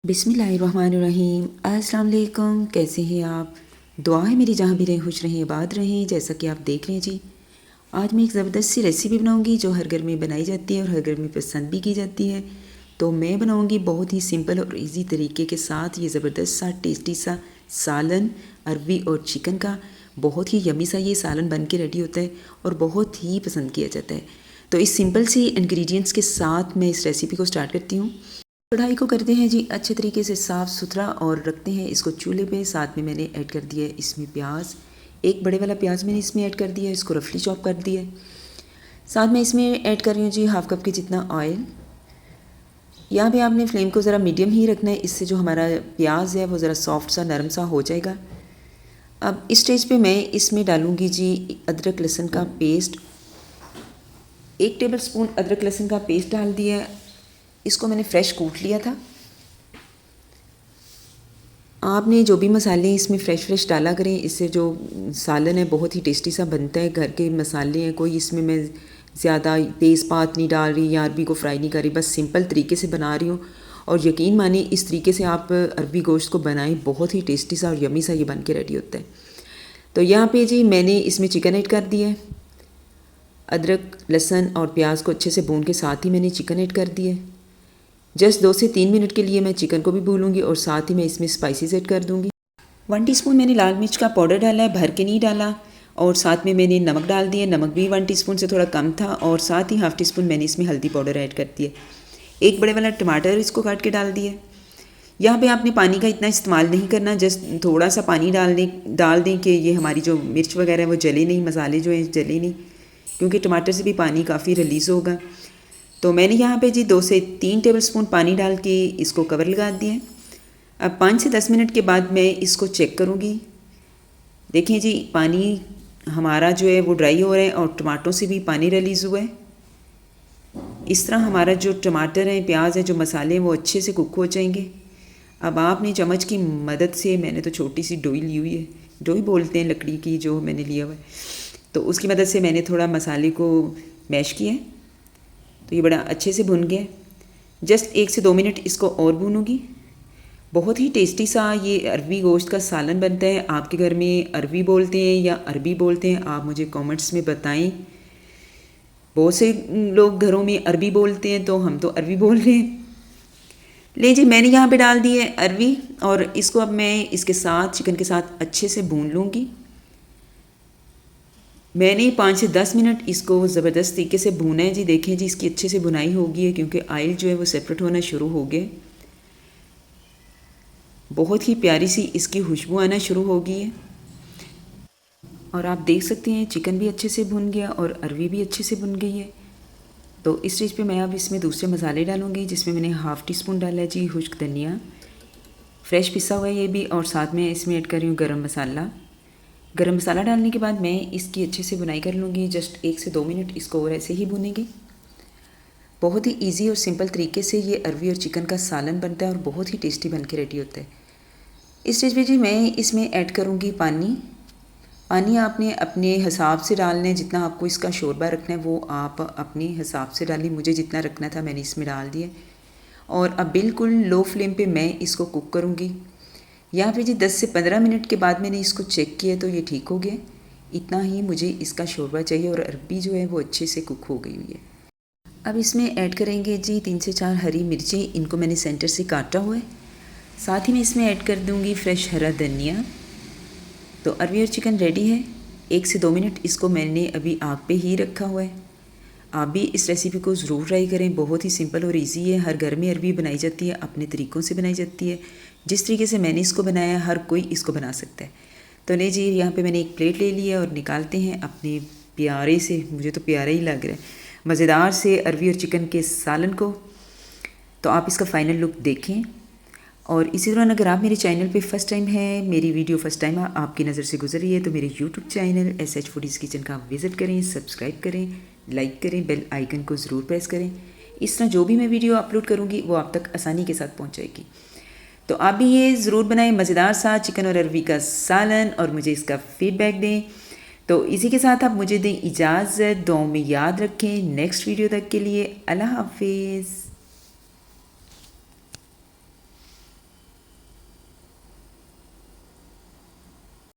बिस्मिल्लाहिर्रहमानिर्रहीम। अस्सलाम वालेकुम। कैसे हैं आप? दुआ है मेरी जहाँ भी रहें खुश रहें आबाद रहें। जैसा कि आप देख रहे हैं जी, आज मैं एक ज़बरदस्त सी रेसिपी बनाऊंगी जो हर घर में बनाई जाती है और हर घर में पसंद भी की जाती है। तो मैं बनाऊंगी बहुत ही सिंपल और इजी तरीके के साथ ये ज़बरदस्त सा टेस्टी सा सालन अरवी और चिकन का। बहुत ही यमी सा ये सालन बन के रेडी होता है और बहुत ही पसंद किया जाता है। तो इस सिंपल सी इंग्रेडिएंट्स के साथ मैं इस रेसिपी को स्टार्ट करती हूँ। कढ़ाई को करते हैं जी अच्छे तरीके से साफ़ सुथरा और रखते हैं इसको चूल्हे पे। साथ में मैंने ऐड कर दिया है इसमें प्याज, एक बड़े वाला प्याज मैंने इसमें ऐड कर दिया है, इसको रफली चॉप कर दिया है। साथ में इसमें ऐड कर रही हूँ जी हाफ़ कप के जितना ऑयल। यहाँ पे आपने फ्लेम को ज़रा मीडियम ही रखना है, इससे जो हमारा प्याज है वो ज़रा सॉफ्ट सा नरम सा हो जाएगा। अब इस स्टेज पे मैं इसमें डालूँगी जी अदरक लहसुन का पेस्ट। 1 टेबल स्पून अदरक लहसुन का पेस्ट डाल दिया। इसको मैंने फ्रेश कूट लिया था। आपने जो भी मसाले इसमें फ्रेश डाला करें, इससे जो सालन है बहुत ही टेस्टी सा बनता है। घर के मसाले हैं, कोई इसमें मैं ज़्यादा तेज़पात नहीं डाल रही या अरबी को फ्राई नहीं कर रही, बस सिंपल तरीके से बना रही हूँ। और यकीन मानिए इस तरीके से आप अरबी गोश्त को बनाएं, बहुत ही टेस्टी सा और यमी सा ये बन के रेडी होता है। तो यहाँ पे जी मैंने इसमें चिकन ऐड कर दिया है। अदरक लहसुन और प्याज को अच्छे से भून के साथ ही मैंने चिकन ऐड कर दिया है। जस्ट 2 से 3 मिनट के लिए मैं चिकन को भी भूनूंगी और साथ ही मैं इसमें स्पाइसेस ऐड कर दूंगी। 1 टीस्पून मैंने लाल मिर्च का पाउडर डाला है, भर के नहीं डाला। और साथ में मैंने नमक डाल दिया, नमक भी 1 टीस्पून से थोड़ा कम था। और साथ ही हाफ़ टी स्पून मैंने इसमें हल्दी पाउडर ऐड कर दिया। एक बड़े वाला टमाटर इसको काट के डाल दिया। यहाँ पे आपने पानी का इतना इस्तेमाल नहीं करना, जस्ट थोड़ा सा पानी डाल दें कि ये हमारी जो मिर्च वगैरह है वो जले नहीं, मसाले जो हैं जले नहीं, क्योंकि टमाटर से भी पानी काफ़ी रिलीज़ होगा। तो मैंने यहाँ पे जी 2 से 3 टेबलस्पून पानी डाल के इसको कवर लगा दिया है। अब 5 से 10 मिनट के बाद मैं इसको चेक करूँगी। देखें जी पानी हमारा जो है वो ड्राई हो रहा है और टमाटरों से भी पानी रिलीज़ हुआ है। इस तरह हमारा जो टमाटर है, प्याज है, जो मसाले हैं वो अच्छे से कुक हो जाएंगे। अब आपने चम्मच की मदद से, मैंने तो छोटी सी डोई ली हुई है, डोई बोलते हैं लकड़ी की जो मैंने लिया हुआ है, तो उसकी मदद से मैंने थोड़ा मसाले को मैश किया है। तो ये बड़ा अच्छे से भुन गया। जस्ट 1 से 2 मिनट इसको और भूनूंगी। बहुत ही टेस्टी सा ये अरबी गोश्त का सालन बनता है। आपके घर में अरबी बोलते हैं या अरबी बोलते हैं, आप मुझे कमेंट्स में बताएं। बहुत से लोग घरों में अरबी बोलते हैं, तो हम तो अरबी बोल रहे हैं। ले जी मैंने यहाँ पे डाल दी है अरबी और इसको अब मैं इसके साथ चिकन के साथ अच्छे से भून लूँगी। मैंने 5 से 10 मिनट इसको ज़बरदस्त तरीके से भूना है जी। देखें जी इसकी अच्छे से भुनाई हो गई है, क्योंकि ऑयल जो है वो सेपरेट होना शुरू हो गए। बहुत ही प्यारी सी इसकी खुशबू आना शुरू हो गई है। और आप देख सकते हैं चिकन भी अच्छे से भुन गया और अरवी भी अच्छे से भुन गई है। तो इस स्टेज पे मैं अब इसमें दूसरे मसाले डालूँगी, जिसमें मैंने हाफ़ टी स्पून डाला है जी खुश्क धनिया, फ्रेश पिसा हुआ है ये भी। और साथ में इसमें ऐड कर रही हूँ गरम मसाला। गरम मसाला डालने के बाद मैं इसकी अच्छे से बुनाई कर लूँगी। जस्ट 1 से 2 मिनट इसको और ऐसे ही भुनेंगे। बहुत ही इजी और सिंपल तरीके से ये अरवी और चिकन का सालन बनता है और बहुत ही टेस्टी बन के रेडी होता है। इस स्टेज पे जी मैं इसमें ऐड करूँगी पानी। पानी आपने अपने हिसाब से डालना है, जितना आपको इसका शोरबा रखना है वो आप अपने हिसाब से डालिए। मुझे जितना रखना था मैंने इसमें डाल दिया। और अब बिल्कुल लो फ्लेम पे मैं इसको कुक करूँगी। यहाँ पे जी 10 से 15 मिनट के बाद मैंने इसको चेक किया तो ये ठीक हो गया। इतना ही मुझे इसका शोरबा चाहिए और अरबी जो है वो अच्छे से कुक हो गई हुई है। अब इसमें ऐड करेंगे जी 3 से 4 हरी मिर्ची, इनको मैंने सेंटर से काटा हुआ है। साथ ही मैं इसमें ऐड कर दूँगी फ्रेश हरा धनिया। तो अरबी और चिकन रेडी है। 1 से 2 मिनट इसको मैंने अभी आग पे ही रखा हुआ है। आप भी इस रेसिपी को ज़रूर ट्राई करें, बहुत ही सिंपल और इजी है। हर घर में अरबी बनाई जाती है, अपने तरीक़ों से बनाई जाती है। जिस तरीके से मैंने इसको बनाया हर कोई इसको बना सकता है। तो नहीं जी यहाँ पे मैंने एक प्लेट ले लिया और निकालते हैं अपने प्यारे से, मुझे तो प्यारा ही लग रहा है, मज़ेदार से अरबी और चिकन के सालन को। तो आप इसका फ़ाइनल लुक देखें। और इसी दौरान अगर आप मेरे चैनल पे फर्स्ट टाइम है, मेरी वीडियो फर्स्ट टाइम आपकी नज़र से गुजर रही है, तो मेरे YouTube channel SH foodies kitchen का आप विज़िट करें, सब्सक्राइब करें, लाइक करें, बेल आइकन को ज़रूर प्रेस करें। इस तरह जो भी मैं वीडियो अपलोड करूँगी वो आप तक आसानी के साथ पहुँच जाएगी। तो आप भी ये ज़रूर बनाएं मज़ेदार सा चिकन और अरवी का सालन और मुझे इसका फ़ीडबैक दें। तो इसी के साथ आप मुझे दें इजाज़त, दुआओं में याद रखें। नेक्स्ट वीडियो तक के लिए अल्लाह हाफिज़।